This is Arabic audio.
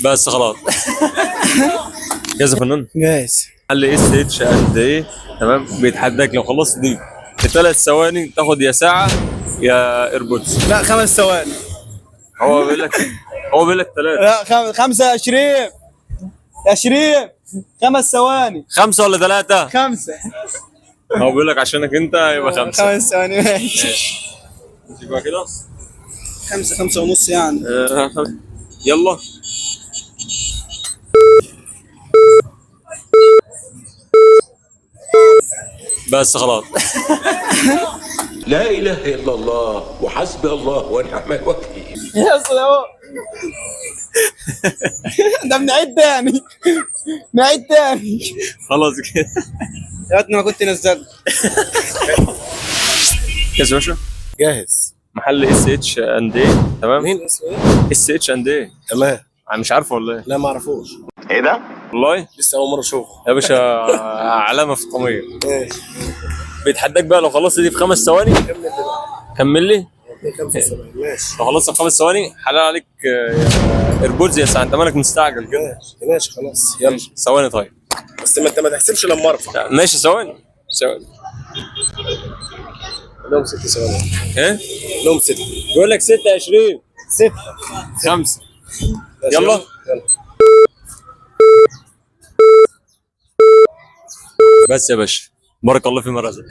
بس خلاص. جاهز يا فنان؟ جاهز. قال لي اس اتش قد ايه؟ تمام، بيتحداك لو خلصت دي في 3 ثواني تاخد يا ساعه يا ايربودز. لا 5 ثواني. هو بيقول لك هو بيقول لك 3. لا 25 20 5 ثواني. 5 ولا 3؟ 5. هو بيقول لك عشانك انت يبقى 5. 5 ثواني ماشي. يبقى كده 5 ونص يعني. يلا. بس خلاص. لا إله إلا الله وحسبي الله ونعم الوكيل. يا سلام. ده بنعيد تاني. نعيد تاني. خلاص كده. يا ريتني ما كنت نزلت. كاس يا باشا. جاهز. محل اس اتش اند ايه، تمام. مين اسمه ايه؟ اس اتش اند ايه. الله. انا مش عارفه ولا ايه؟ لا ما اعرفوش. ايه ده؟ والله لسه اول مره اشوفه. يا باشا. علامه فطاميه. ماشي. بيتحداك بقى لو خلصت دي في 5 ثواني. كمل لي. 75 ماشي. لو خلصت في 5 ثواني حلال عليك يا ايربودز يا ساعه. انت مالك مستعجل كده؟ ماشي خلاص يلا. ثواني طيب. بس ما انت ما تحسبش لما ارفع. ماشي ثواني. لهم 6 ثواني. ايه؟ لهم 6. بيقول لك 26 6. 5. يلا. بس يا باشا، بارك الله فيما رزق.